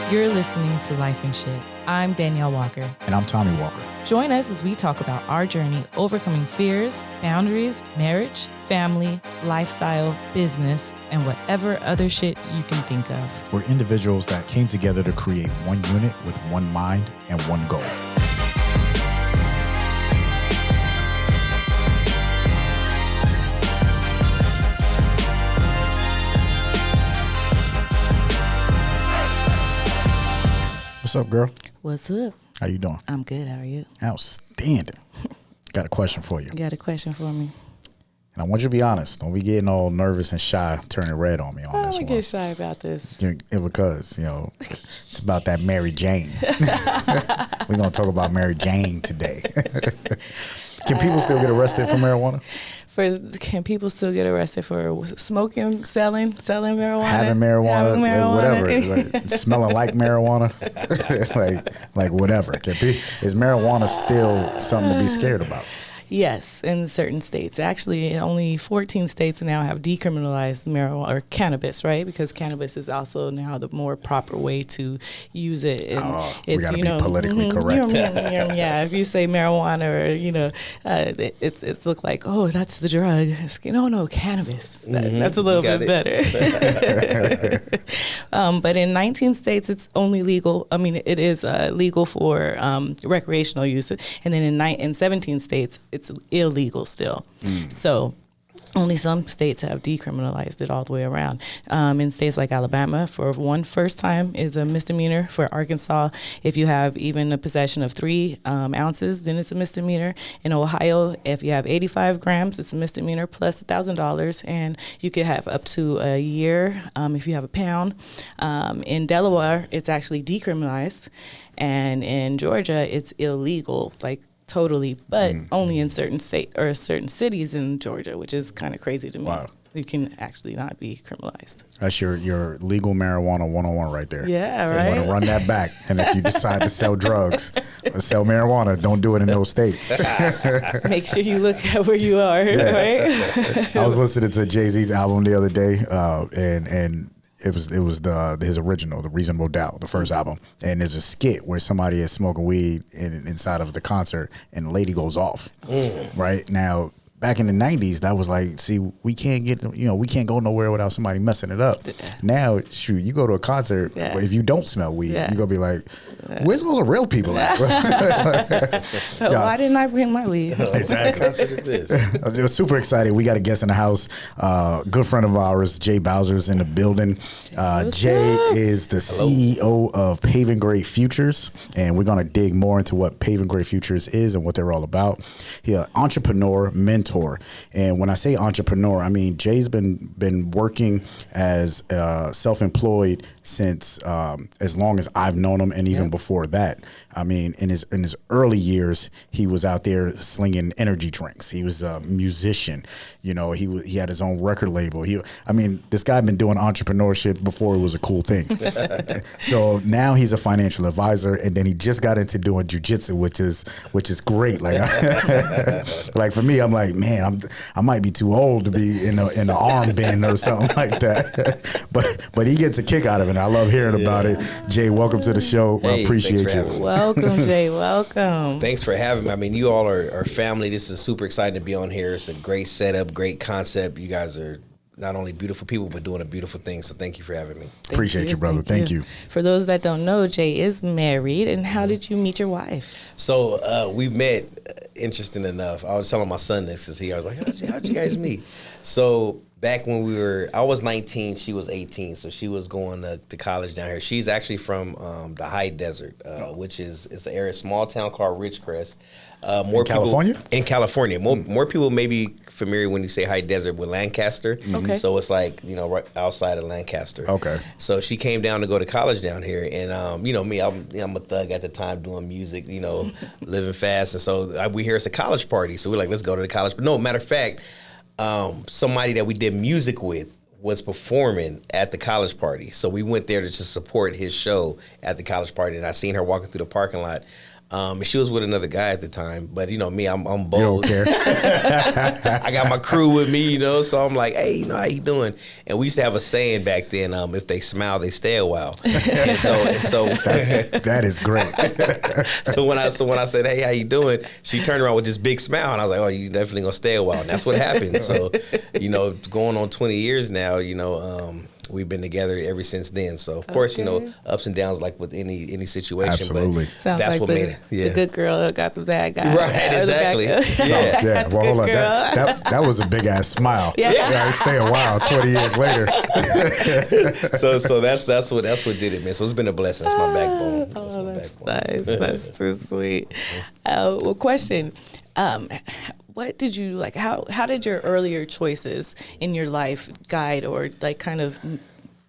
You're listening to Life and Shyt. I'm Danielle Walker. And I'm Tommy Walker. Join us as we talk about our journey overcoming fears, boundaries, marriage, family, lifestyle, business, and whatever other shit you can think of. We're individuals that came together to create one unit with one mind and one goal. What's up, girl? What's up? How you doing? I'm good. How are you? Outstanding. Got a question for you. You got a question for me? And I want you to be honest. Don't be getting all nervous and shy, turning red on me on this I one. get shy about this. Because, it's about that Mary Jane. We're going to talk about Mary Jane today. Can people still get arrested for marijuana? Can people still get arrested for smoking, selling marijuana? Having marijuana. Whatever. Like, smelling like marijuana. like whatever. Is marijuana still something to be scared about? Yes, in certain states. Actually, only 14 states now have decriminalized marijuana or cannabis, right? Because cannabis is also now the more proper way to use it. And we got to be politically correct. Yeah, if you say marijuana or, it's look like, oh, that's the drug. No, cannabis. That's a little bit better. But in 19 states, it's only legal. I mean, it is legal for recreational use. And then in 17 states, it's illegal still. So only some states have decriminalized it all the way around. In states like Alabama, for one, first time is a misdemeanor. For Arkansas, if you have even a possession of 3 ounces, then it's a misdemeanor. In Ohio, if you have 85 grams, it's a misdemeanor plus $1,000, and you could have up to a year if you have a pound. In Delaware, it's actually decriminalized, and in Georgia, it's illegal, totally, but only in certain state or certain cities in Georgia, which is kind of crazy to me. Wow. You can actually not be criminalized. That's your legal marijuana 101 right there. Yeah, right. You want to run that back. And if you decide to sell drugs or sell marijuana, don't do it in those states. Make sure you look at where you are, right? I was listening to Jay-Z's album the other day, and it was his original, The Reasonable Doubt, the first album. And there's a skit where somebody is smoking weed inside of the concert and the lady goes off. Right? Now, back in the 90s, that was like, see, we can't go nowhere without somebody messing it up. Now, shoot, you go to a concert, if you don't smell weed, you're going to be like, where's all the real people at? Why didn't I bring my weed? Exactly. I was super excited. We got a guest in the house, good friend of ours, Jay Bowser's in the building. Jay is the CEO of Paving Great Futures, and we're going to dig more into what Paving Great Futures is and what they're all about. He's an entrepreneur, mentor. And when I say entrepreneur, I mean Jay's been working as self-employed since as long as I've known him, and even before that. I mean, in his early years, he was out there slinging energy drinks. He was a musician. He had his own record label. This guy been doing entrepreneurship before it was a cool thing. So now he's a financial advisor, and then he just got into doing jujitsu, which is great. Like for me, I'm like, man, I might be too old to be in the arm band or something like that. But he gets a kick out of it. I love hearing about it. Jay, welcome to the show. Hey, I appreciate you. Welcome, Jay. Welcome. Thanks for having me. I mean, you all are family. This is super exciting to be on here. It's a great setup, great concept. You guys are not only beautiful people, but doing a beautiful thing. So thank you for having me. Appreciate you, brother. Thank you. For those that don't know, Jay is married. And how did you meet your wife? So we met, interesting enough. I was telling my son this because I was like, how'd you guys meet? So back when I was 19, she was 18. So she was going to college down here. She's actually from the high desert, which is an area, small town called Ridgecrest. In California? In California. More people may be familiar when you say high desert with Lancaster. Okay. So it's like, right outside of Lancaster. Okay. So she came down to go to college down here. And, me, I'm a thug at the time doing music, living fast. And so we hear it's a college party. So we're like, let's go to the college. But no, matter of fact, somebody that we did music with was performing at the college party. So we went there to just support his show at the college party. And I seen her walking through the parking lot And she was with another guy at the time, but you know me, I'm bold. You don't care. I got my crew with me, you know, so I'm like, hey, you know, how you doing? And we used to have a saying back then, if they smile, they stay a while. and so that is great. so when I said, hey, how you doing? She turned around with this big smile, and I was like, oh, you definitely gonna stay a while. And that's what happened. So, you know, going on 20 years now, you know, we've been together ever since then. So of course, you know, ups and downs like with any situation. Absolutely. But Sounds that's like what made it. Yeah. The good girl got the bad guy. Right, exactly. Yeah. Well, hold on. That was a big ass smile. Yeah. Stay a while. 20 years later. so that's what did it, man. So it's been a blessing. That's my backbone. That's nice. That's too sweet. Well, question. What did you like? How did your earlier choices in your life guide or like kind of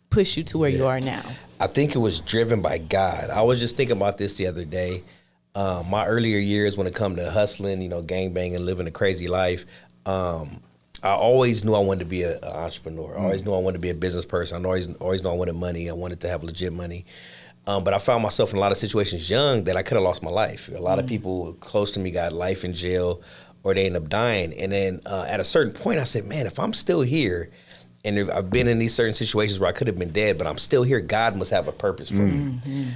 push you to where you are now? I think it was driven by God. I was just thinking about this the other day. My earlier years when it come to hustling, you know, gangbanging, living a crazy life, I always knew I wanted to be an entrepreneur. I always knew I wanted to be a business person. I always knew I wanted money. I wanted to have legit money. But I found myself in a lot of situations young that I could have lost my life. A lot of people close to me got life in jail, or they end up dying. And then at a certain point, I said, man, if I'm still here, and if I've been in these certain situations where I could have been dead, but I'm still here, God must have a purpose for me.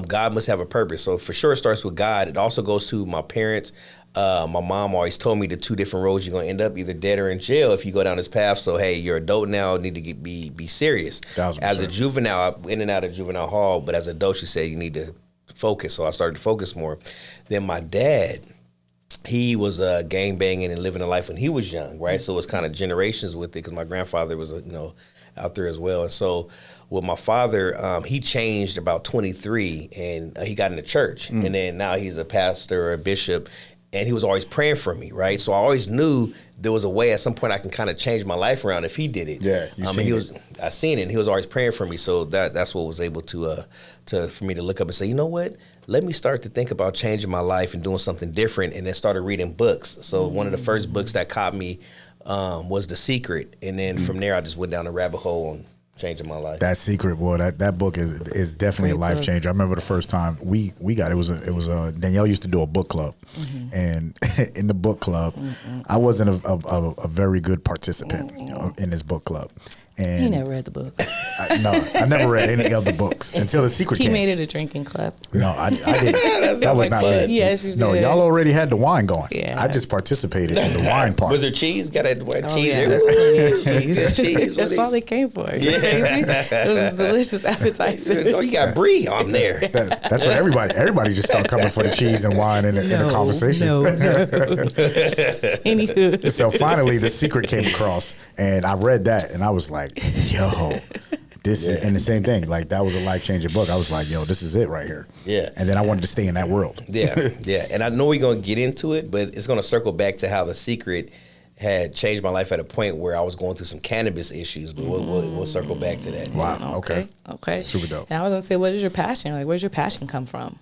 God must have a purpose. So for sure it starts with God. It also goes to my parents. My mom always told me the two different roads you're going to end up, either dead or in jail if you go down this path. So, hey, you're an adult now, need to be serious. 1,000%. As a juvenile, in and out of juvenile hall, but as an adult, she said you need to focus. So I started to focus more. Then my dad, he was gang banging and living a life when he was young, right? So it was kind of generations with it because my grandfather was, you know, out there as well. And so with my father, he changed about 23 and he got in the church. And then now he's a pastor or a bishop, and he was always praying for me, right? So I always knew there was a way at some point I can kind of change my life around if he did it. Yeah, I seen it, and he was always praying for me. So that's what was able to for me to look up and say, you know what? Let me start to think about changing my life and doing something different, and then started reading books. So one of the first books that caught me was The Secret, and then from there I just went down a rabbit hole on changing my life. That Secret, boy, that book is definitely a life changer. I remember the first time we got it was Danielle used to do a book club, and in the book club, I wasn't a very good participant in this book club. And he never read the book. I never read any of the books until The Secret came. He made it a drinking club. No, I didn't. That was not me. Yes, you did. No, y'all already had the wine going. Yeah. I just participated in the wine part. Was there cheese? Got that cheese? Yeah, There that's plenty of cheese. cheese. That's all they came for. Yeah. It was a delicious appetizer. Oh, you got brie on there. That's what everybody just started coming for the cheese and wine in the conversation. No. Anywho. So finally, The Secret came across, and I read that, and I was like, yo, this is, and the same thing, like that was a life-changing book. I was like, yo, this is it right here. Yeah. And then I wanted to stay in that world. Yeah. And I know we're going to get into it, but it's going to circle back to how The Secret had changed my life at a point where I was going through some cannabis issues, but we'll circle back to that. Wow. Okay. Super dope. And I was going to say, what is your passion? Like, where's your passion come from?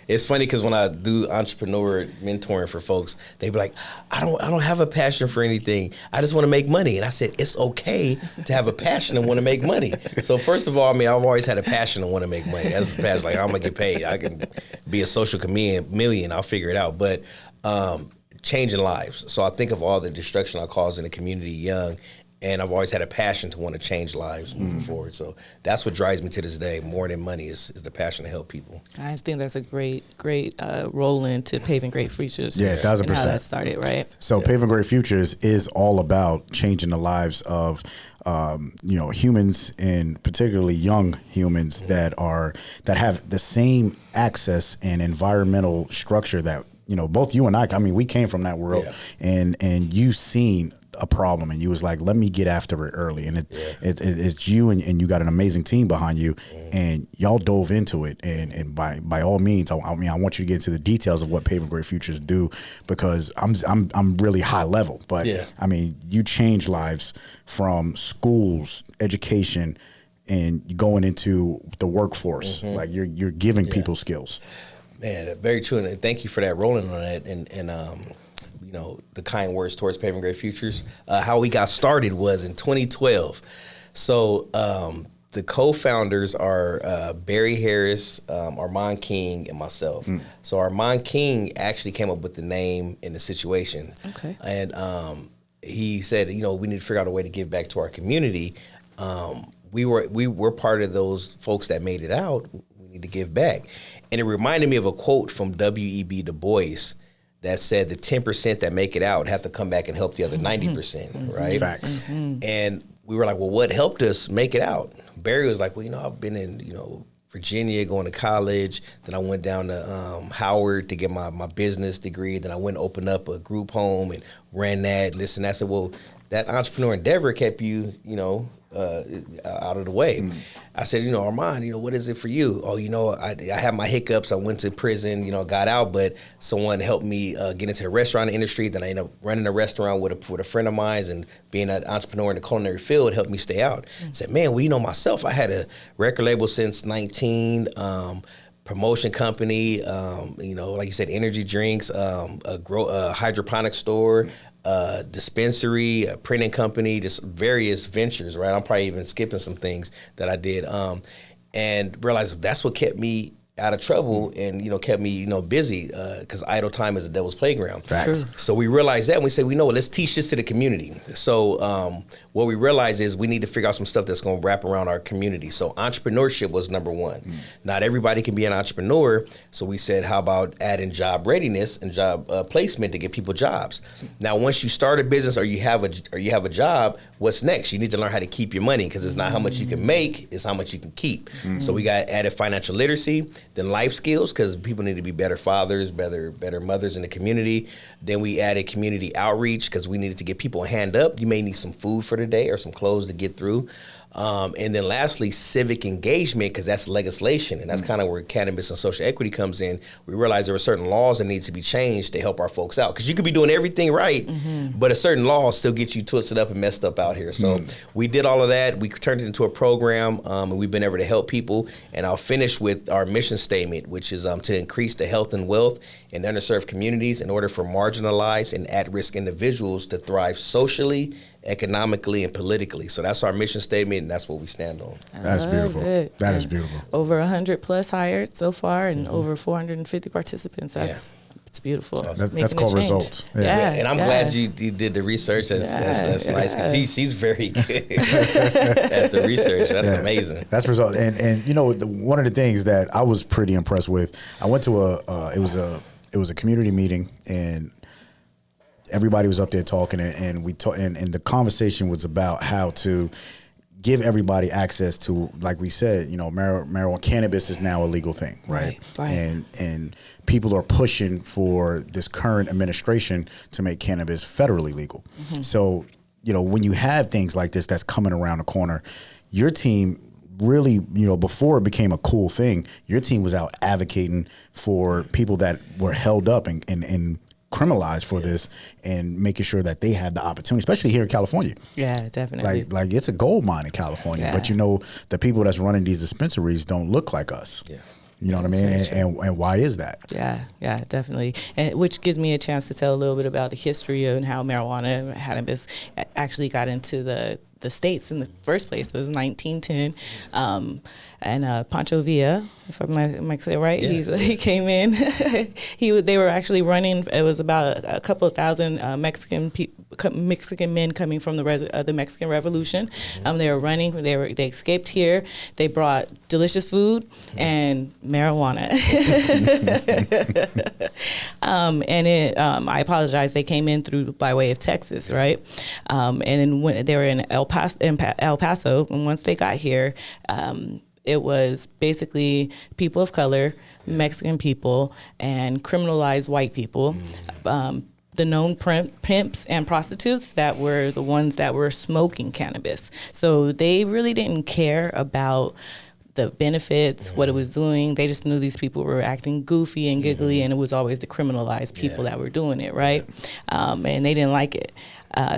It's funny because when I do entrepreneur mentoring for folks, they be like, I don't have a passion for anything. I just want to make money. And I said, it's okay to have a passion and want to make money. So first of all, I mean, I've always had a passion and want to make money. That's a passion. Like, I'm going to get paid. I can be a social chameleon. I'll figure it out. But changing lives. So I think of all the destruction I caused in the community young, and I've always had a passion to want to change lives moving forward. So that's what drives me to this day. More than money is the passion to help people. I just think that's a great roll into Paving Great Futures. Yeah, 1,000%. How that started, right? So Paving Great Futures is all about changing the lives of humans, and particularly young humans that have the same access and environmental structure that, you know, both you and I mean, we came from that world, and you seen a problem and you was like, let me get after it early, and it's you and you got an amazing team behind you, and y'all dove into it, and by all means, I want you to get into the details of what Paving Great Futures do, because I'm really high level, but I mean, you change lives from schools, education, and going into the workforce. Like you're giving people skills. Man, very true, and thank you for that rolling on that, and you know, the kind words towards Paving Great Futures. How we got started was in 2012. So the co-founders are Barry Harris, Armand King, and myself. So Armand King actually came up with the name and the situation. Okay. And he said, we need to figure out a way to give back to our community. We were part of those folks that made it out. We need to give back. And it reminded me of a quote from W.E.B. Du Bois that said the 10% that make it out have to come back and help the other 90%, right? Facts. And we were like, well, what helped us make it out? Barry was like, well, I've been in, Virginia going to college. Then I went down to Howard to get my business degree. Then I went and opened up a group home and ran that and this and that. I said, well, that entrepreneur endeavor kept you, out of the way. I said, Armand, what is it for you? Oh, I had my hiccups. I went to prison, got out, but someone helped me get into the restaurant industry. Then I ended up running a restaurant with a friend of mine, and being an entrepreneur in the culinary field helped me stay out. I said, man, well, myself, I had a record label since 19, promotion company, like you said, energy drinks, a hydroponic store, dispensary, a printing company, just various ventures, right? I'm probably even skipping some things that I did, and realized that's what kept me out of trouble and, kept me, busy, because idle time is the devil's playground. Facts. True. So we realized that, and we said, let's teach this to the community. So what we realized is we need to figure out some stuff that's going to wrap around our community. So entrepreneurship was number one. Not everybody can be an entrepreneur. So we said, how about adding job readiness and job placement to get people jobs? Now, once you start a business or you have a job, what's next? You need to learn how to keep your money, because it's not how much you can make, it's how much you can keep. So we got added financial literacy, then life skills, because people need to be better fathers, better mothers in the community. Then we added community outreach, because we needed to get people a hand up. You may need some food for the day or some clothes to get through. And then lastly, civic engagement, because that's legislation, and that's kind of where cannabis and social equity comes in. We realized there were certain laws that need to be changed to help our folks out, because you could be doing everything right, but a certain law still gets you twisted up and messed up out here. So we did all of that. We turned it into a program, and we've been able to help people. And I'll finish with our mission statement, which is to increase the health and wealth in underserved communities in order for marginalized and at-risk individuals to thrive socially, economically, and politically. So that's our mission statement, and that's what we stand on. That is beautiful. That is beautiful. Over 100 plus hired so far, and over 450 participants. It's beautiful. That's called results. Yeah. And I'm glad you did the research. That's nice. She's very good at the research. That's amazing. That's results. And one of the things that I was pretty impressed with, I went to it was a community meeting, and everybody was up there talking, and the conversation was about how to give everybody access to, like we said, marijuana, cannabis is now a legal thing, right? And people are pushing for this current administration to make cannabis federally legal. So, when you have things like this that's coming around the corner, your team really, before it became a cool thing, your team was out advocating for people that were held up and criminalized for this, and making sure that they have the opportunity, especially here in California. Yeah, definitely. Like it's a gold mine in California, but the people that's running these dispensaries don't look like us. Yeah. You know what I mean? And why is that? Yeah, definitely. And which gives me a chance to tell a little bit about the history of and how marijuana, cannabis actually got into the States in the first place. It was 1910. And Pancho Villa, if I might say it right, he came in. They were actually running. It was about a couple of thousand Mexican men coming from the Mexican Revolution. They were running. They escaped here. They brought delicious food and marijuana. I apologize. They came in by way of Texas, right? And then when they were in El Paso, and once they got here, it was basically people of color, Mexican people, and criminalized white people. The known pimps and prostitutes that were the ones that were smoking cannabis. So they really didn't care about the benefits, what it was doing. They just knew these people were acting goofy and giggly, and it was always the criminalized people that were doing it, right? And they didn't like it.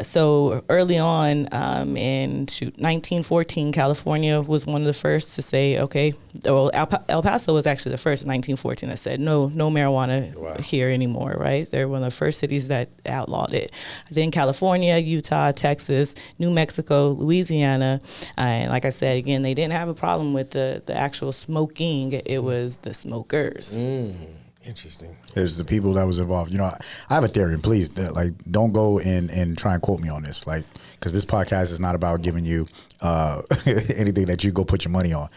So early on in 1914, California was one of the first to say, okay, well, El Paso was actually the first in 1914 that said no marijuana here anymore, right? They're one of the first cities that outlawed it. Then California, Utah, Texas, New Mexico, Louisiana, and like I said, again, they didn't have a problem with the actual smoking. It was the smokers. Interesting. There's the people that was involved. You know, I have a theory, and please, don't go and try and quote me on this, because this podcast is not about giving you anything that you go put your money on.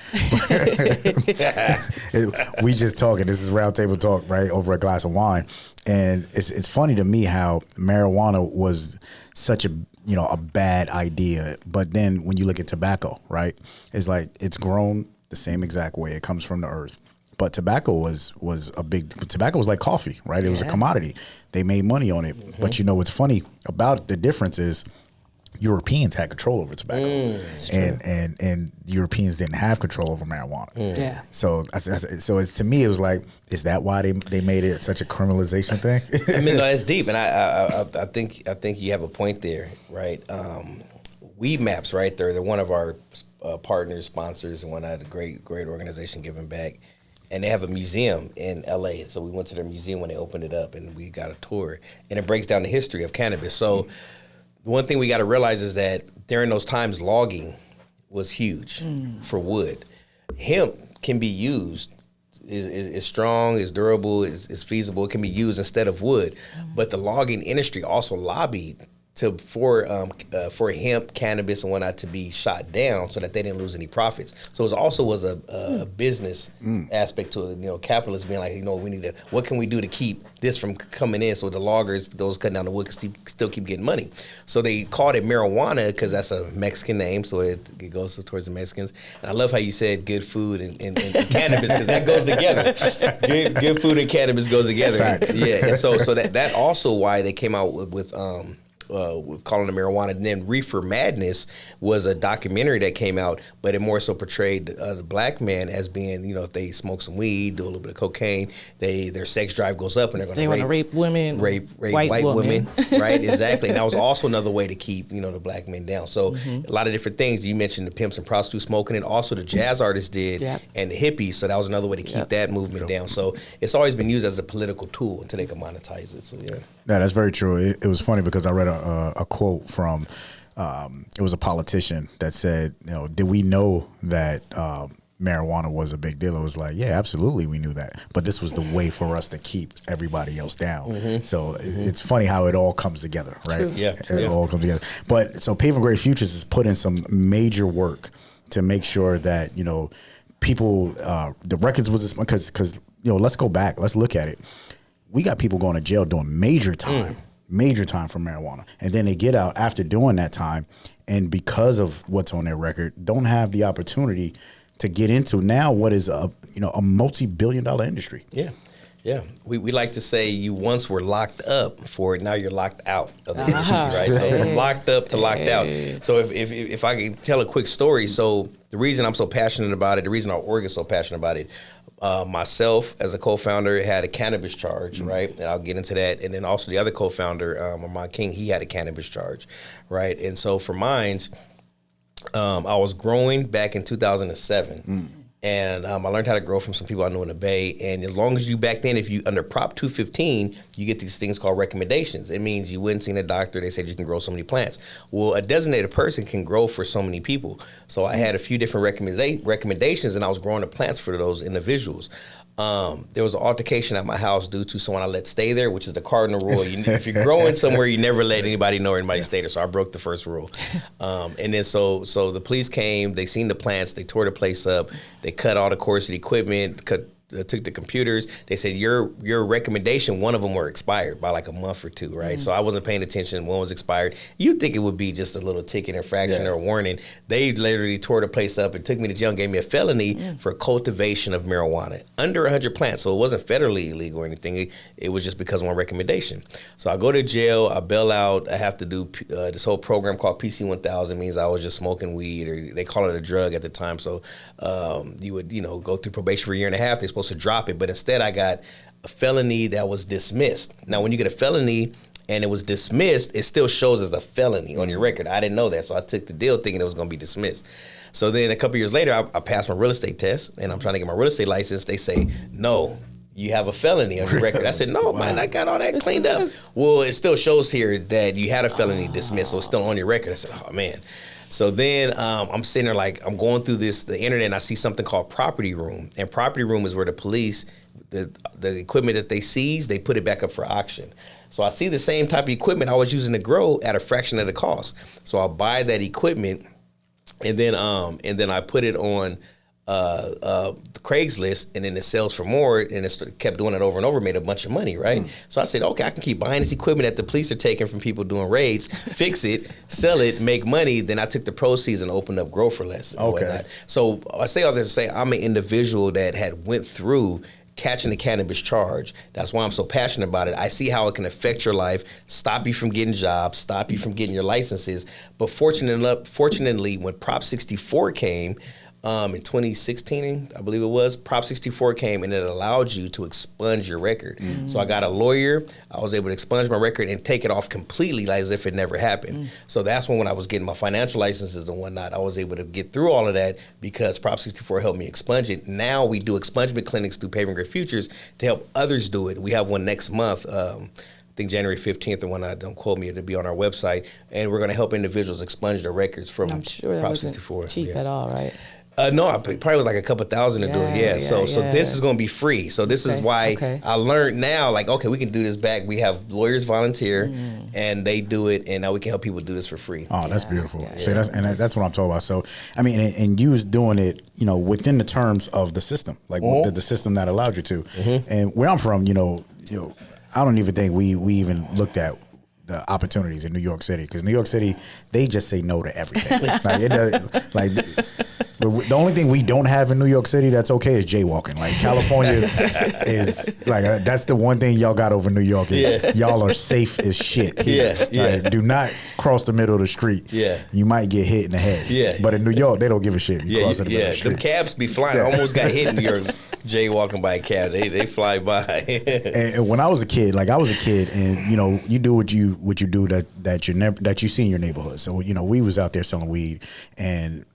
We just talking. This is roundtable talk, right, over a glass of wine, and it's funny to me how marijuana was such a bad idea, but then when you look at tobacco, right, it's like it's grown the same exact way. It comes from the earth. But tobacco was tobacco was like coffee, right? It was a commodity. They made money on it. Mm-hmm. But you know what's funny about the difference is Europeans had control over tobacco, and Europeans didn't have control over marijuana. Yeah. So it's, to me, it was like, is that why they made it such a criminalization thing? I mean, no, that's deep, and I think you have a point there, right? Weed Maps, right? They're one of our partners, sponsors, and one of the great organization giving back. And they have a museum in LA. So we went to their museum when they opened it up, and we got a tour. And it breaks down the history of cannabis. So the one thing we got to realize is that during those times, logging was huge for wood. Hemp can be used. Is strong, is durable, is feasible. It can be used instead of wood. But the logging industry also lobbied for hemp, cannabis, and whatnot to be shot down so that they didn't lose any profits. So it also was a business aspect to it. Capitalists being like, we need to, what can we do to keep this from coming in so the loggers, those cutting down the wood, can still keep getting money. So they called it marijuana because that's a Mexican name, so it goes towards the Mexicans. And I love how you said good food and cannabis, because that goes together. Good food and cannabis goes together. Facts. Yeah, and so that also why they came out with calling it marijuana. And then Reefer Madness was a documentary that came out, but it more so portrayed the black man as being, if they smoke some weed, do a little bit of cocaine, their sex drive goes up, and they're going to rape women, rape white women. Right? Exactly. And that was also another way to keep the black men down. So a lot of different things. You mentioned the pimps and prostitutes smoking, and also the jazz artists did, and the hippies. So that was another way to keep that movement down. So it's always been used as a political tool until they can monetize it. So yeah, that's very true. It was funny because I read a quote from it was a politician that said, did we know that marijuana was a big deal? It was like, yeah, absolutely, we knew that, but this was the way for us to keep everybody else down. So it's funny how it all comes together, right? True. Yeah, it all comes together. But so Paving Great Futures has put in some major work to make sure that people, the records was because let's go back, let's look at it. We got people going to jail doing major time for marijuana. And then they get out after doing that time, and because of what's on their record, don't have the opportunity to get into now what is a multi-billion-dollar industry. Yeah. Yeah. We like to say you once were locked up for it, now you're locked out of the industry, right? So from locked up to locked out. So if I can tell a quick story, so the reason I'm so passionate about it, the reason our org is so passionate about it, myself as a co-founder had a cannabis charge, right? And I'll get into that. And then also the other co-founder, Armand King, he had a cannabis charge, right? And so for mines, I was growing back in 2007. And I learned how to grow from some people I knew in the Bay. And as long as you, back then, if you under Prop 215, you get these things called recommendations. It means you went and seen a doctor. They said you can grow so many plants. Well, a designated person can grow for so many people. So I had a few different recommendations, and I was growing the plants for those individuals. There was an altercation at my house due to someone I let stay there, which is the cardinal rule. If you're growing somewhere, you never let anybody know or anybody stay there. So I broke the first rule. And then so the police came, they seen the plants, they tore the place up, they cut all the course of the equipment, took the computers. They said your recommendation, one of them were expired by like a month or two, right? So I wasn't paying attention. One was expired. You'd think it would be just a little ticket infraction or a warning. They literally tore the place up and took me to jail and gave me a felony for cultivation of marijuana under 100 plants. So it wasn't federally illegal or anything. It was just because of one recommendation. So I go to jail, I bail out. I have to do this whole program called PC 1000. Means I was just smoking weed, or they call it a drug at the time. So you would go through probation for a year and a half. They're supposed to drop it, but instead I got a felony that was dismissed. Now, when you get a felony, and it was dismissed, it still shows as a felony on your record. I didn't know that, so I took the deal thinking it was going to be dismissed. So then a couple years later, I passed my real estate test, and I'm trying to get my real estate license. They say, no, you have a felony on your record. I said, no, man, I got all that cleaned up. Well, it still shows here that you had a felony dismissed, so it's still on your record. I said, oh, man. So then I'm sitting there like, I'm going through the internet, and I see something called Property Room. And Property Room is where the police, the equipment that they seize, they put it back up for auction. So I see the same type of equipment I was using to grow at a fraction of the cost. So I'll buy that equipment, and then I put it on Craigslist, and then it sells for more, and it kept doing it over and over, made a bunch of money, right? So I said, okay, I can keep buying this equipment that the police are taking from people doing raids, fix it, sell it, make money. Then I took the proceeds and opened up Grow for Less and whatnot. So I say all this to say I'm an individual that had went through catching the cannabis charge. That's why I'm so passionate about it. I see how it can affect your life, stop you from getting jobs, stop you from getting your licenses. But fortunately, when Prop 64 came, in 2016, I believe it was, Prop 64 came, and it allowed you to expunge your record. So I got a lawyer. I was able to expunge my record and take it off completely, like as if it never happened. So that's when I was getting my financial licenses and whatnot, I was able to get through all of that because Prop 64 helped me expunge it. Now we do expungement clinics through Paving Great Futures to help others do it. We have one next month. I think January 15th, the one, don't quote me, it'll be on our website, and we're going to help individuals expunge their records from I'm sure that Prop wasn't 64. cheap at all, right? No, it probably was like a couple $1,000 to do it. So this is going to be free. So this is why I learned now, like, okay, we can do this back. We have lawyers volunteer, and they do it, and now we can help people do this for free. Oh, that's beautiful. So that's what I'm talking about. So, I mean, and you was doing it, within the terms of the system, like the system that allowed you to. And where I'm from, I don't even think we even looked at the opportunities in New York City, because New York City, they just say no to everything. Like it does, like the only thing we don't have in New York City that's okay is jaywalking. Like California is like that's the one thing y'all got over New York is y'all are safe as shit here. Like, do not cross the middle of the street. You might get hit in the head. But in New York, they don't give a shit. You cross in the middle of the street. Them cabs be flying. I almost got hit in New York jaywalking by a cab. They fly by. And when I was a kid, and you do what you do that you see in your neighborhood. So we was out there selling weed, and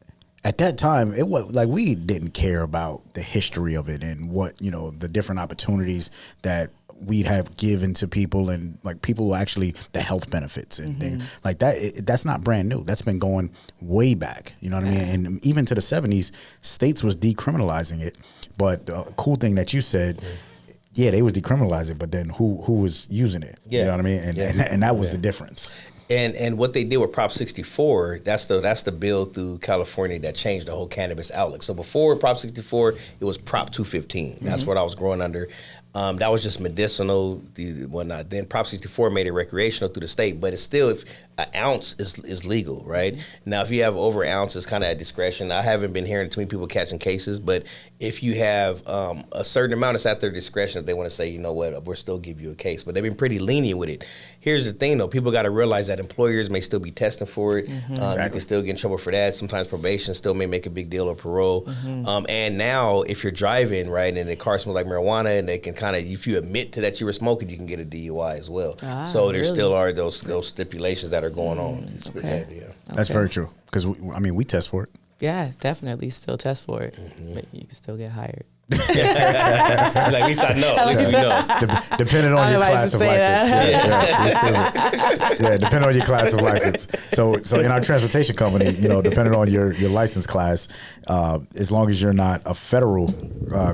at that time it was like we didn't care about the history of it and what the different opportunities that we'd have given to people, and like people actually the health benefits and things like that. That's not brand new. That's been going way back. You know what I mean? And even to the 70s, states was decriminalizing it. But the cool thing that you said. Yeah, they was decriminalizing, but then who was using it? You know what I mean? And that was the difference. And what they did with Prop 64, that's the bill through California that changed the whole cannabis outlook. So before Prop 64, it was Prop 215. That's what I was growing under. That was just medicinal, whatnot. Then Prop 64 made it recreational through the state, but it's still, if an ounce is legal, right? Now, if you have over an ounce, it's kind of at discretion. I haven't been hearing too many people catching cases, but if you have a certain amount, it's at their discretion if they want to say, you know what, we'll still give you a case. But they've been pretty lenient with it. Here's the thing, though. People got to realize that employers may still be testing for it. You can still get in trouble for that. Sometimes probation still may make a big deal, or parole. And now, if you're driving, right, and the car smells like marijuana, and they can kind of, if you admit to that you were smoking, you can get a DUI as well. So there still are those stipulations that are going on. That's very true, because we test for it. Yeah, definitely still test for it, but you can still get hired. Like, at least I know. At least you know. Depending on your class of license. Depending on your class of license. So in our transportation company, depending on your license class, as long as you're not a federal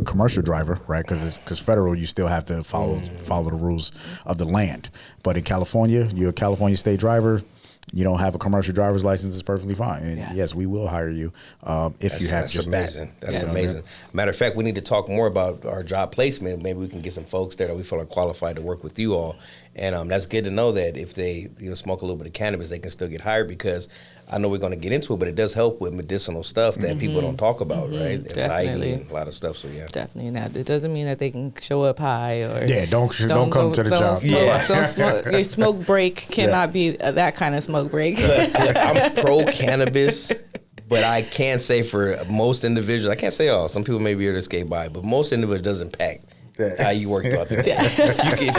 commercial driver, right? Because federal, you still have to follow the rules of the land. But in California, you're a California state driver. You don't have a commercial driver's license, is perfectly fine. And yes, we will hire you if you have just amazing. that. That's amazing. Matter of fact, we need to talk more about our job placement. Maybe we can get some folks there that we feel are qualified to work with you all. And that's good to know that if they smoke a little bit of cannabis, they can still get hired, because I know we're going to get into it, but it does help with medicinal stuff that people don't talk about, right? Definitely. And a lot of stuff, so yeah. Definitely. Now, it doesn't mean that they can show up high or... Yeah, don't come to the job. Don't smoke. Your smoke break cannot be that kind of smoke break. Look, I'm pro-cannabis, but I can say for most individuals, I can't say all, some people may be able to skate by, but most individuals doesn't pack how you work throughout the day.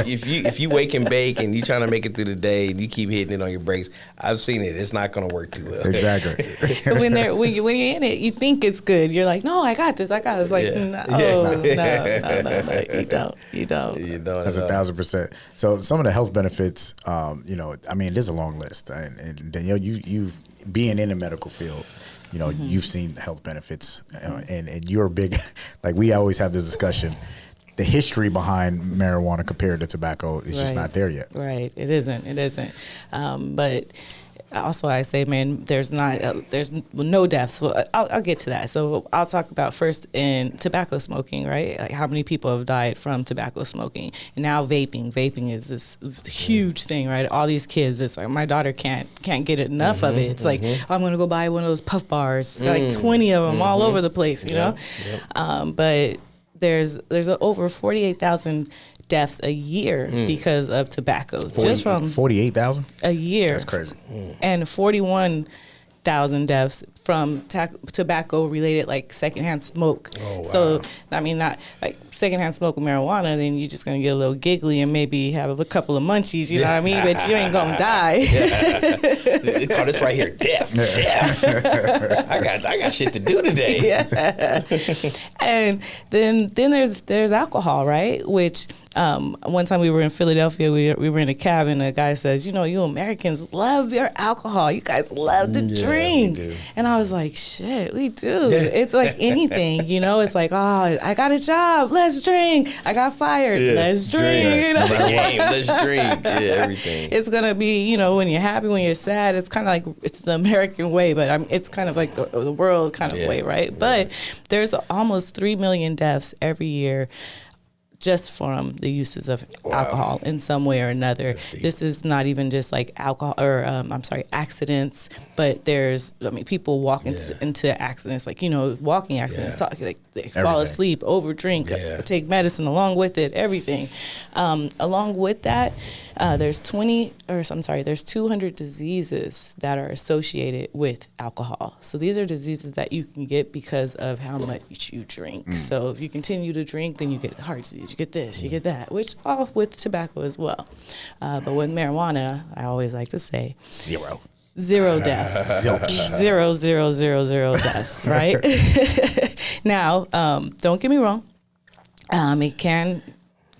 If you wake and bake and you trying to make it through the day and you keep hitting it on your brakes, I've seen it. It's not going to work too well. Exactly. But when you're in it, you think it's good. You're like, no, I got this. Like, no, you don't. That's 1,000%. So some of the health benefits, there's a long list. And Danielle, you being in the medical field, you've seen health benefits, and you're big. Like, we always have this discussion. The history behind marijuana compared to tobacco is just not there yet. Right. It isn't. But also, I say, man, there's no deaths. Well, I'll get to that. So I'll talk about first in tobacco smoking, right? Like, how many people have died from tobacco smoking, and now vaping. Vaping is this huge thing, right? All these kids, it's like my daughter can't get enough of it. It's like, I'm gonna go buy one of those puff bars, like 20 of them all over the place, you know. But there's over 48,000 deaths a year because of tobacco. Just from 48,000 a year. That's crazy. And 41,000 deaths from tobacco related, like secondhand smoke. Oh, wow. So I mean, not like secondhand smoke of marijuana, then you're just gonna get a little giggly and maybe have a couple of munchies. You know what I mean? But you ain't gonna die. They call this right here death. I got shit to do today. Yeah. And then there's alcohol, right? Which one time we were in Philadelphia, we were in a cab, and a guy says, you Americans love your alcohol. You guys love to drink. We do. And I was like, shit, we do. It's like anything, It's like, oh, I got a job, let's drink. I got fired, let's drink. Game, let's drink. Yeah, everything. It's gonna be, when you're happy, when you're sad. It's kind of like it's the American way, but it's kind of like the world kind of way, right? But there's almost 3 million deaths every year just from the uses of alcohol in some way or another. This is not even just like alcohol or accidents, but there's people walk into accidents, like walking accidents, they fall asleep, overdrink, take medicine along with it, everything. Along with that, there's 200 diseases that are associated with alcohol. So these are diseases that you can get because of how much you drink. So if you continue to drink, then you get heart disease, you get this, you get that, which all with tobacco as well. But with marijuana, I always like to say zero deaths. Zero deaths, right? Now, don't get me wrong. It can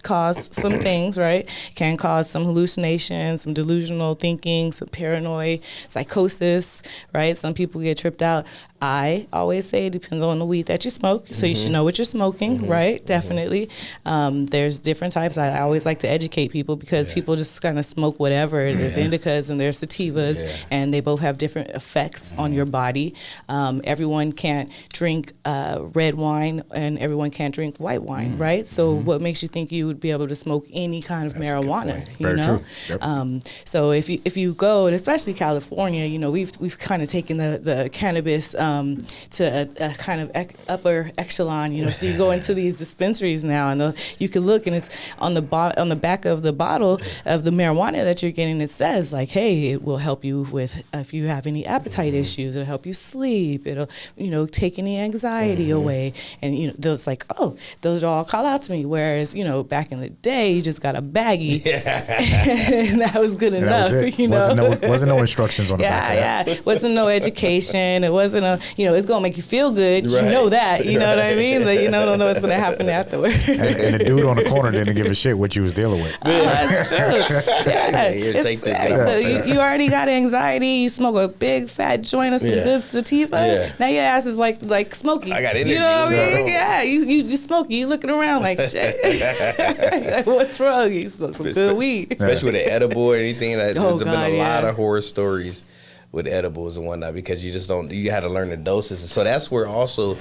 cause some things, right? It can cause some hallucinations, some delusional thinking, some paranoid, psychosis, right? Some people get tripped out. I always say it depends on the weed that you smoke, so you should know what you're smoking, right? Definitely. There's different types. I always like to educate people because people just kind of smoke whatever. There's indicas and there's sativas, and they both have different effects on your body. Everyone can't drink red wine, and everyone can't drink white wine, right? So what makes you think you would be able to smoke any kind of marijuana? Very true. Yep. So if you go, and especially California, we've kind of taken the cannabis to a kind of upper echelon, so you go into these dispensaries now, and you can look, and it's on the back of the bottle of the marijuana that you're getting. It says like, hey, it will help you with if you have any appetite issues. It'll help you sleep. It'll take any anxiety away. And those those all call out to me. Whereas back in the day, you just got a baggie, and that was good enough. Wasn't no instructions on the back of that. Yeah, wasn't no education. It wasn't it's gonna make you feel good. Right. You know that. You know what I mean? But don't know what's gonna happen afterwards. And the dude on the corner didn't give a shit what you was dealing with. That's true. So you already got anxiety. You smoke a big fat joint of some good sativa. Yeah. Now your ass is like smoky. I got energy. You know what I mean? Yeah. You smoky. You looking around like shit. Like, what's wrong? You smoke some good weed. Especially with an edible or anything. There's been a lot of horror stories with edibles and whatnot, because you had to learn the doses. So that's where also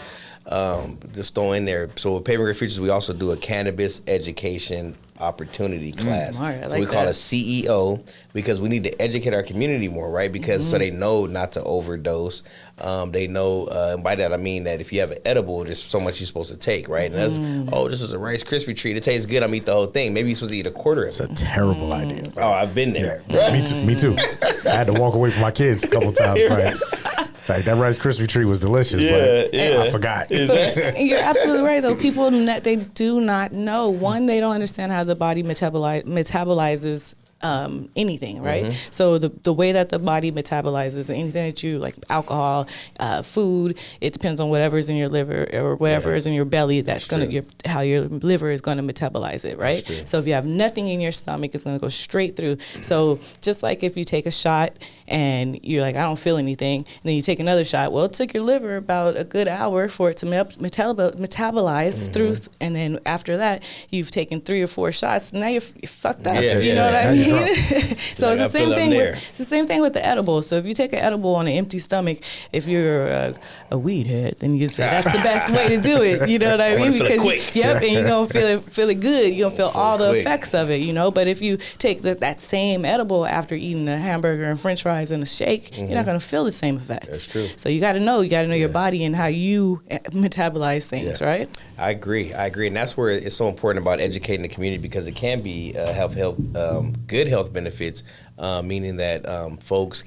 just throw in there. So with Paving Great Futures, we also do a cannabis education opportunity class. Smart. So we call it CEO, because we need to educate our community more, right? Because so they know not to overdose. They know, and by that I mean that if you have an edible, there's so much you're supposed to take, right? And that's, this is a Rice Krispie treat. It tastes good. I'm eat the whole thing. Maybe you're supposed to eat a quarter of it. It's a terrible idea. Oh, I've been there. Yeah. Me too. I had to walk away from my kids a couple times. Right? Like that Rice Krispie treat was delicious, but I forgot. You're absolutely right, though. People, they do not know. One, they don't understand how the body metabolizes anything, right? So the way that the body metabolizes anything that you like, alcohol, food, it depends on whatever's in your liver or whatever is in your belly. That's gonna how your liver is going to metabolize it, right? So if you have nothing in your stomach, it's going to go straight through. So just like if you take a shot and you're like, I don't feel anything, and then you take another shot. Well, it took your liver about a good hour for it to metabolize through, and then after that, you've taken 3 or 4 shots. Now you're fucked up. You know what I mean? So it's the same thing. It's the same thing with the edible. So if you take an edible on an empty stomach, if you're a weed head, then you say that's the best way to do it. You know what I mean? Because and you're gonna feel it good. You're gonna feel all the effects of it. You know. But if you take that same edible after eating a hamburger and French fries and a shake, you're not gonna feel the same effects. That's true. So you got to know your body and how you metabolize things, right? I agree, and that's where it's so important about educating the community, because it can be good health benefits, meaning that folks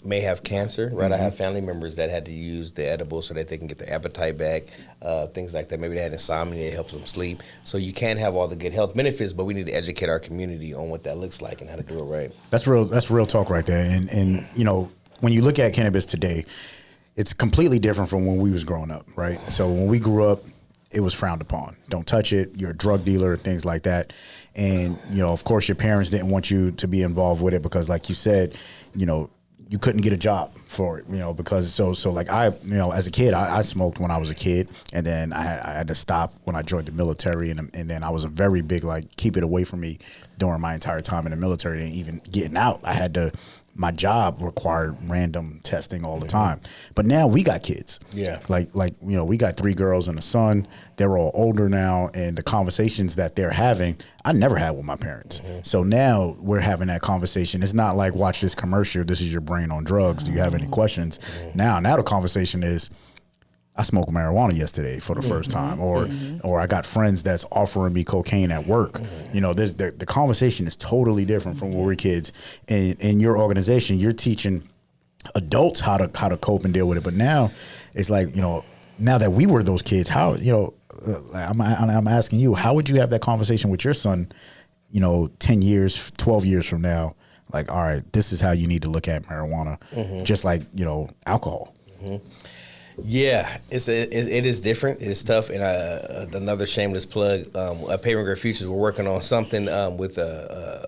may have cancer, right? I have family members that had to use the edible so that they can get their appetite back, things like that. Maybe they had insomnia, it helps them sleep. So you can have all the good health benefits, but we need to educate our community on what that looks like and how to do it right. That's real talk right there. And you know, when you look at cannabis today, it's completely different from when we was growing up, right? So when we grew up, it was frowned upon. Don't touch it. You're a drug dealer, things like that. And, you know, of course, your parents didn't want you to be involved with it because, like you said, you know, you couldn't get a job for it, you know, because so like as a kid, I smoked when I was a kid, and then I had to stop when I joined the military, and then I was a very big, like, keep it away from me during my entire time in the military, and even getting out, my job required random testing all the time. But now we got kids. Yeah. Like you know, we got 3 girls and a son. They're all older now, and the conversations that they're having, I never had with my parents. So now we're having that conversation. It's not like, watch this commercial, this is your brain on drugs. Do you have any questions? Now the conversation is, I smoked marijuana yesterday for the first time, or I got friends that's offering me cocaine at work. You know, the conversation is totally different from when we were kids. In your organization, you're teaching adults how to cope and deal with it. But now it's like, you know, now that we were those kids, how, you know, I'm asking you, how would you have that conversation with your son, you know, 10 years, 12 years from now? Like, all right, this is how you need to look at marijuana, just like, you know, alcohol. Yeah, it is different. It is tough. And another shameless plug, at Paving Great Futures, we're working on something with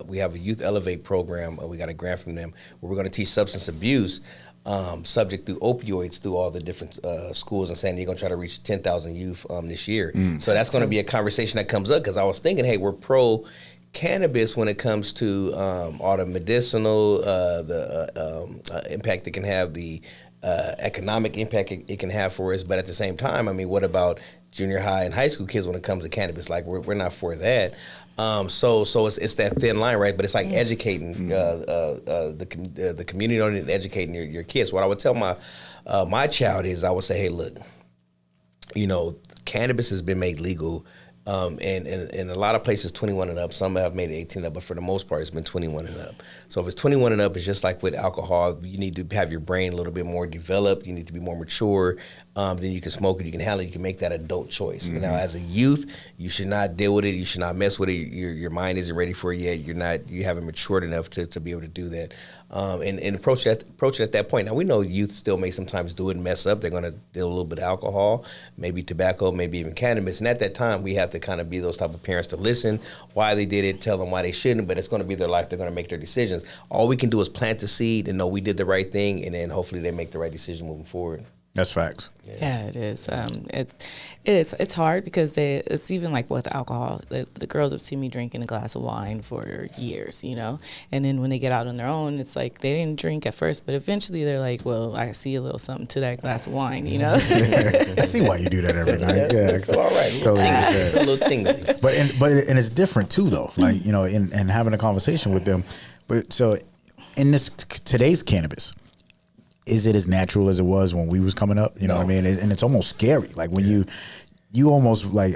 we have a Youth Elevate program. We got a grant from them where we're going to teach substance abuse subject through opioids through all the different schools in San Diego, try to reach 10,000 youth this year. So that's going to be a conversation that comes up, because I was thinking, hey, we're pro cannabis when it comes to all the medicinal, the impact it can have, the economic impact it can have for us. But at the same time, I mean, what about junior high and high school kids when it comes to cannabis? Like, we're not for that. So it's that thin line, right? But it's like educating the community on it and educating your kids. What I would tell my child is, I would say, hey, look, you know, cannabis has been made legal. And in a lot of places, 21 and up. Some have made it 18 and up, but for the most part, it's been 21 and up. So if it's 21 and up, it's just like with alcohol. You need to have your brain a little bit more developed. You need to be more mature. Then you can smoke it, you can handle it, you can make that adult choice. And now, as a youth, you should not deal with it. You should not mess with it. Your mind isn't ready for it yet. You haven't matured enough to be able to do that. And approach it at that point. Now, we know youth still may sometimes do it and mess up. They're going to deal a little bit of alcohol, maybe tobacco, maybe even cannabis. And at that time, we have to kind of be those type of parents to listen why they did it, tell them why they shouldn't, but it's going to be their life. They're going to make their decisions. All we can do is plant the seed and know we did the right thing, and then hopefully they make the right decision moving forward. That's facts. Yeah, it is. It's hard because it's even like with alcohol. The girls have seen me drinking a glass of wine for years, you know, and then when they get out on their own, it's like they didn't drink at first, but eventually they're like, well, I see a little something to that glass of wine, you know. I see why you do that every night. Yeah, it's all right. Totally understand. A little tingly. But it's different too, though. Like, you know, in having a conversation with them. But so in today's cannabis, is it as natural as it was when we was coming up? You know what I mean? And it's almost scary. Like when you almost like,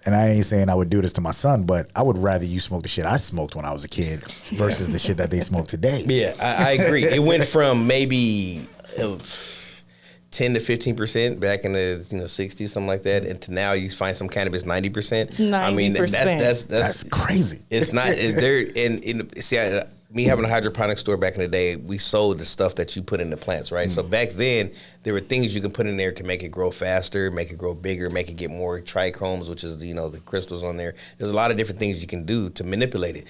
and I ain't saying I would do this to my son, but I would rather you smoke the shit I smoked when I was a kid versus the shit that they smoke today. Yeah, I agree. It went from maybe 10 to 15% back in the 60s, something like that, and to now you find some cannabis 90%. 90%. I mean, That's crazy. It's not there. And see, me having a hydroponic store back in the day, we sold the stuff that you put in the plants, right? So back then, there were things you can put in there to make it grow faster, make it grow bigger, make it get more trichomes, which is the crystals on there. There's a lot of different things you can do to manipulate it.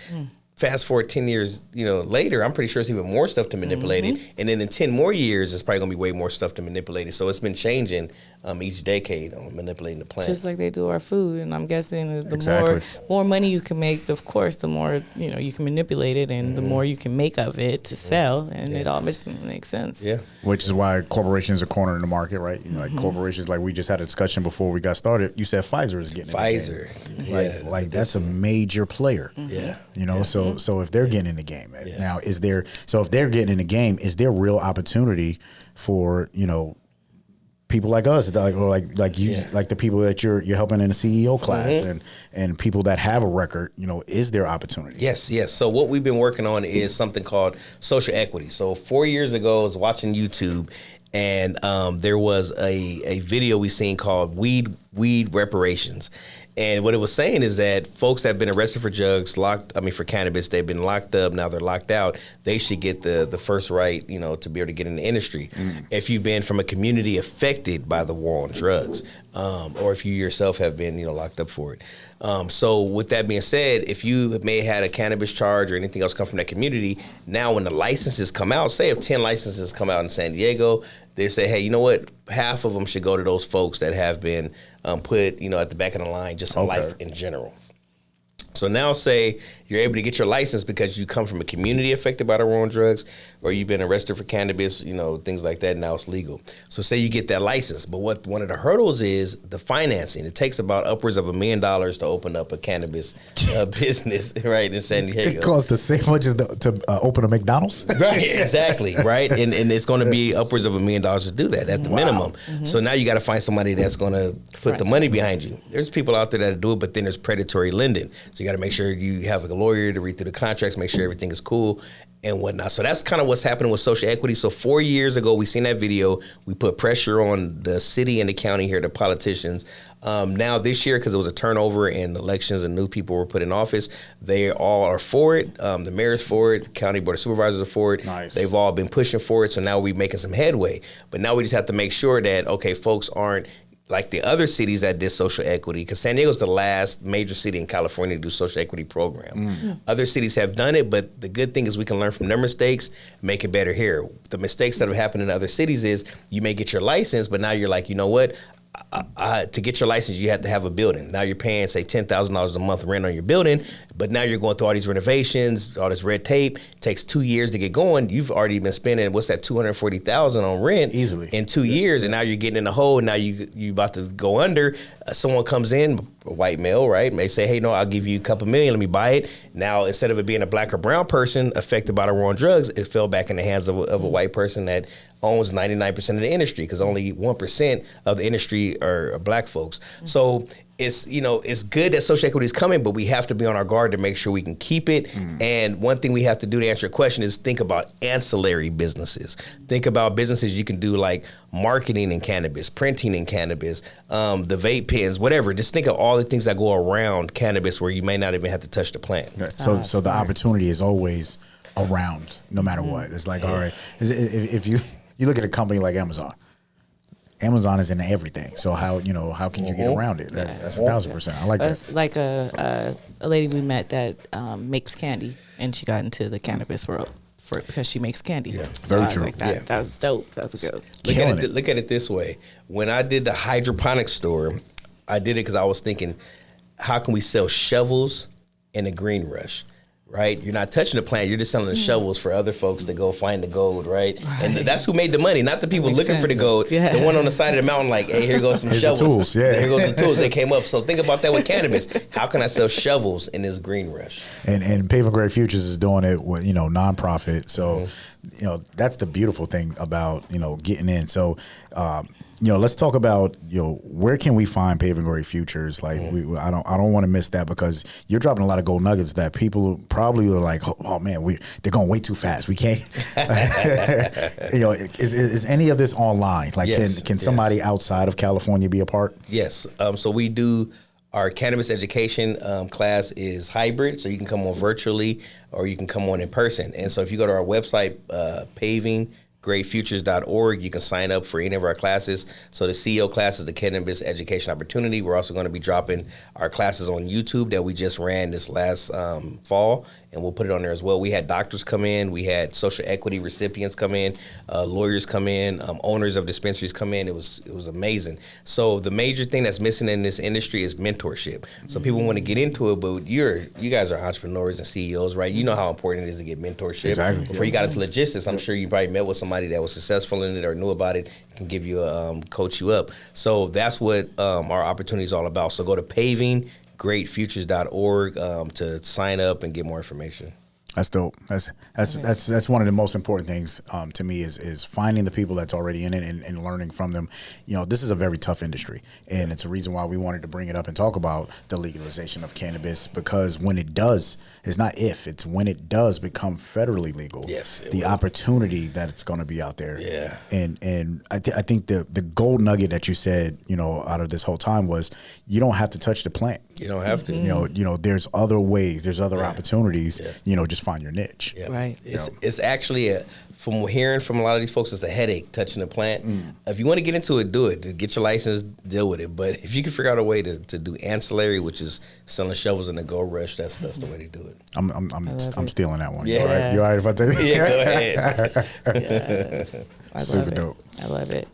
Fast forward 10 years, later, I'm pretty sure it's even more stuff to manipulate it. And then in 10 more years, it's probably going to be way more stuff to manipulate it. So it's been changing each decade on manipulating the plant. Just like they do our food. And I'm guessing the more money you can make, of course, the more, you can manipulate it and the more you can make of it to sell. And it all makes sense. Yeah. Which is why corporations are cornering the market, right? Like corporations, like we just had a discussion before we got started. You said Pfizer is getting Pfizer. in the game. Like that's a major player. Yeah. So if they're getting in the game now, if they're getting in the game, is there real opportunity for, people like us, like you, like the people that you're helping in the CEO class and people that have a record, is there opportunity? Yes. So what we've been working on is something called social equity. So 4 years ago, I was watching YouTube, and there was a video we seen called Weed Reparations. And what it was saying is that folks that have been arrested for drugs, for cannabis, they've been locked up, now they're locked out, they should get the first right, to be able to get in the industry. If you've been from a community affected by the war on drugs, or if you yourself have been, locked up for it. So with that being said, if you may have had a cannabis charge or anything else come from that community, now when the licenses come out, say if 10 licenses come out in San Diego, they say, hey, you know what? Half of them should go to those folks that have been put, at the back of the line just in life in general. So now say you're able to get your license because you come from a community affected by the war on drugs, or you've been arrested for cannabis, things like that, now it's legal. So say you get that license, but what one of the hurdles is the financing. It takes about upwards of $1 million to open up a cannabis business, right, in San Diego. It costs the same much as to open a McDonald's? Right, exactly, right? And it's going to be upwards of $1 million to do that at the minimum. So now you got to find somebody that's going to put the money behind you. There's people out there that do it, but then there's predatory lending. So you got to make sure you have a lawyer to read through the contracts, make sure everything is cool and whatnot. So that's kind of what's happening with social equity. So 4 years ago, we seen that video. We put pressure on the city and the county here, the politicians. Now this year, because it was a turnover in elections and new people were put in office, they all are for it. The mayor's for it. The county board of supervisors are for it. Nice. They've all been pushing for it. So now we're making some headway. But now we just have to make sure that, okay, folks aren't like the other cities that did social equity, because San Diego's the last major city in California to do social equity program. Other cities have done it, but the good thing is we can learn from their mistakes, make it better here. The mistakes that have happened in other cities is you may get your license, but now you're like, you know what? To get your license, you have to have a building. Now you're paying, say, $10,000 a month rent on your building, but now you're going through all these renovations, all this red tape. It takes 2 years to get going. You've already been spending, what's that, $240,000 on rent easily in 2 years, and now you're getting in a hole. Now you about to go under. Someone comes in, a white male, right? May say, hey, no, I'll give you a couple million. Let me buy it. Now, instead of it being a black or brown person affected by the war on drugs, it fell back in the hands of a white person that owns 99% of the industry, because only 1% of the industry are black folks. So it's, it's good that social equity is coming, but we have to be on our guard to make sure we can keep it. And one thing we have to do to answer your question is think about ancillary businesses. Think about businesses you can do, like marketing in cannabis, printing in cannabis, the vape pens, whatever. Just think of all the things that go around cannabis where you may not even have to touch the plant. Right. So the opportunity is always around, no matter what. It's like, all right, if you look at a company like Amazon is in everything. So how can you get around it? That's 1,000%. I like that. It's like a lady we met that makes candy, and she got into the cannabis world because she makes candy. Yeah, so very true. Like that. That was dope. That was good. Look at it this way. When I did the hydroponic store, I did it because I was thinking, how can we sell shovels in a green rush? Right? You're not touching the plant. You're just selling the shovels for other folks to go find the gold, right? And that's who made the money, not the people looking for the gold. Yeah. The one on the side of the mountain like, hey, here goes some shovels. The tools, yeah. Here goes the tools. They came up. So think about that with cannabis. How can I sell shovels in this green rush? And Paving Great Futures is doing it with, nonprofit. So, that's the beautiful thing about, getting in. So, let's talk about, where can we find Paving Great Futures? Like, I don't want to miss that, because you're dropping a lot of gold nuggets that people probably are like, oh man, they're going way too fast. We can't. Is any of this online? Like, yes, can somebody outside of California be a part? Yes. So we do. Our cannabis education class is hybrid, so you can come on virtually or you can come on in person. And so if you go to our website, pavinggreatfutures.org, you can sign up for any of our classes. So the CEO class is the Cannabis Education Opportunity. We're also going to be dropping our classes on YouTube that we just ran this last fall, and we'll put it on there as well. We had doctors come in. We had social equity recipients come in, lawyers come in, owners of dispensaries come in. It was amazing. So the major thing that's missing in this industry is mentorship. So people want to get into it, but you guys are entrepreneurs and CEOs, right? You know how important it is to get mentorship. Exactly. Before you got into logistics, I'm sure you probably met with somebody that was successful in it or knew about it, can give you coach you up. So that's what our opportunity is all about. So go to pavinggreatfutures.org to sign up and get more information. That's dope. That's one of the most important things to me is finding the people that's already in it and learning from them. This is a very tough industry, and it's a reason why we wanted to bring it up and talk about the legalization of cannabis, because when it does, it's not if, it's when it does become federally legal. Yes, the opportunity that it's going to be out there. Yeah, and I think the gold nugget that you said, out of this whole time was you don't have to touch the plant. You don't have to. There's other ways, there's other opportunities. Just find your niche. Yeah. Right. It's actually from hearing from a lot of these folks, it's a headache touching a plant. If you want to get into it, do it. To get your license, deal with it. But if you can figure out a way to do ancillary, which is selling shovels in the gold rush, that's the way to do it. I'm stealing that one. Yeah. You all right if I take it? Yeah, go ahead. Yes. Super dope. I love it.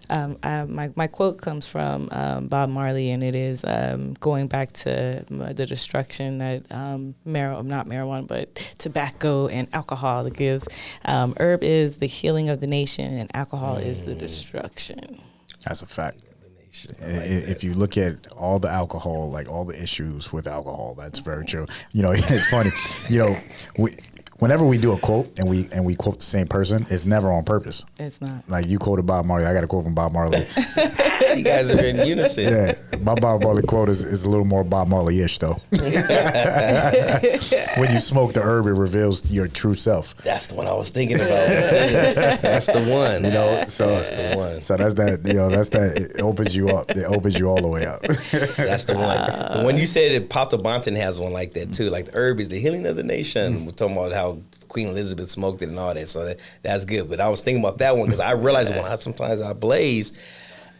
My quote comes from Bob Marley, and it is going back to the destruction that not marijuana, but tobacco and alcohol gives. Herb is the healing of the nation, and alcohol is the destruction. That's a fact. If you look at all the alcohol, like all the issues with alcohol, that's very true. It's funny. Whenever we do a quote and we quote the same person, it's never on purpose. It's not. Like you quoted Bob Marley, I got a quote from Bob Marley. You guys are in unison. Yeah, my Bob Marley quote is a little more Bob Marley-ish though. When you smoke the herb, it reveals your true self. That's the one I was thinking about. That's the one. So that's the one. So that's that. That's that. It opens you up. It opens you all the way up. That's the one. The one you said, that Pato Banton has one like that too. Like the herb is the healing of the nation. We're talking about how Queen Elizabeth smoked it and all that. So that's good. But I was thinking about that one because I realized sometimes I blaze,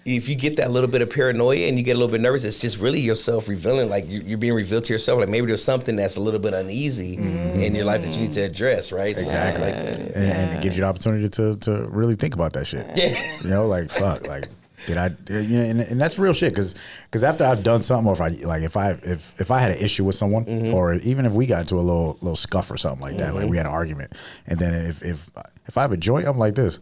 if you get that little bit of paranoia and you get a little bit nervous, it's just really yourself revealing, like you're being revealed to yourself. Like maybe there's something that's a little bit uneasy in your life that you need to address, right? Exactly. So, like that. And it gives you the opportunity to really think about that shit. Yeah. Like fuck, like did I? And that's real shit. Because after I've done something, or if I had an issue with someone, or even if we got into a little scuff or something like that, like we had an argument, and then if I have a joint, I'm like this.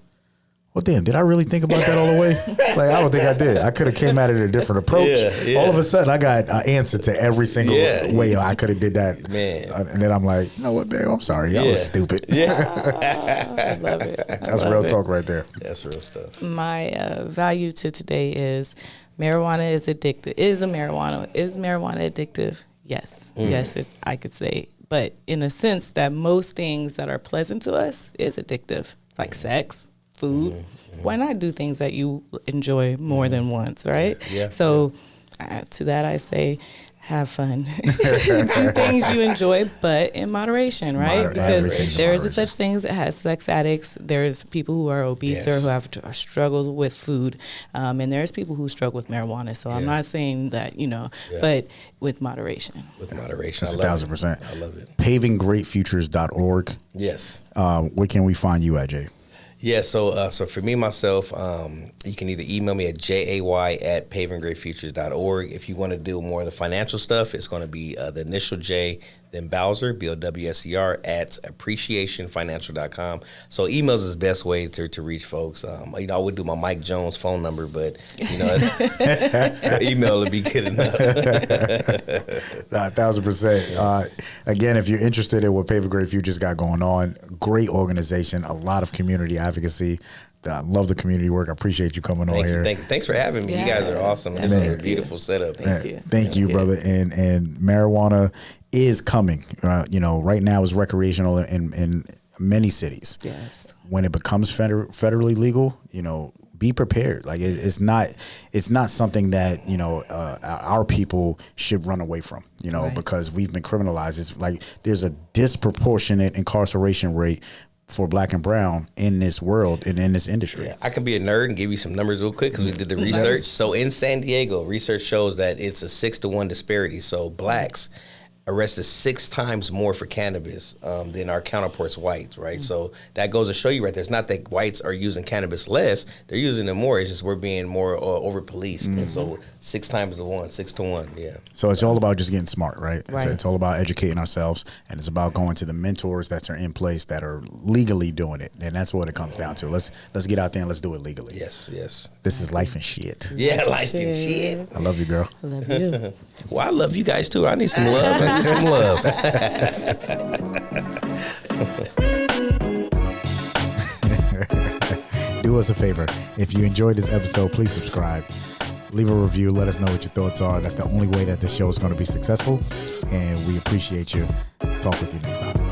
Well, damn, did I really think about that all the way? Like, I don't think I did. I could have came at it a different approach. Yeah. All of a sudden, I got an answer to every single way I could have did that. Man. And then I'm like, you know what, babe? I'm sorry. I was stupid. Yeah. I love it. That's real talk right there. That's real stuff. My value to today is marijuana is addictive. Is marijuana addictive? Yes. Yes, I could say. But in a sense that most things that are pleasant to us is addictive, like sex, food. Why not do things that you enjoy more than once, right? Yeah. So to that I say, have fun. Do things you enjoy, but in moderation, right? Because there is such things that has sex addicts. There's people who are obese or who have struggles with food, and there's people who struggle with marijuana. So I'm not saying that, but with moderation. With moderation. That's 1,000%. I love it. Pavinggreatfutures.org. Yes. Where can we find you at, Jay? Yeah, so for me, myself, you can either email me at jay@pavinggreatfutures.org. If you want to do more of the financial stuff, it's going to be the initial J, then Bowser, BOWSER, at appreciationfinancial.com. So emails is the best way to reach folks. I would do my Mike Jones phone number, but, email would be good enough. 1,000%. Again, if you're interested in what Paving Great Futures got going on, great organization, a lot of community advocacy, I love the community work. I appreciate you coming on here. Thanks for having me. You guys are awesome. This is a beautiful setup. Thank you, brother. And marijuana is coming. Right now is recreational in many cities. Yes. When it becomes federally legal, be prepared. Like it's not something that our people should run away from. Because we've been criminalized. It's like there's a disproportionate incarceration rate for Black and brown in this world and in this industry. Yeah, I can be a nerd and give you some numbers real quick because we did the research. So in San Diego, research shows that it's a 6-to-1 disparity. So Blacks arrested 6 times more for cannabis than our counterparts whites, right? So that goes to show you right there. It's not that whites are using cannabis less; they're using it more. It's just we're being more over policed, and so 6 times to 1, 6-to-1, yeah. So it's all about just getting smart, right? It's all about educating ourselves, and it's about going to the mentors that are in place that are legally doing it, and that's what it comes down to. Let's get out there and let's do it legally. Yes. This is Lyfe and Shyt. Yeah, Lyfe and Shyt. I love you, girl. I love you. Well, I love you guys too. I need some love. I need some love. Do us a favor. If you enjoyed this episode, please subscribe. Leave a review. Let us know what your thoughts are. That's the only way that this show is going to be successful. And we appreciate you. Talk with you next time.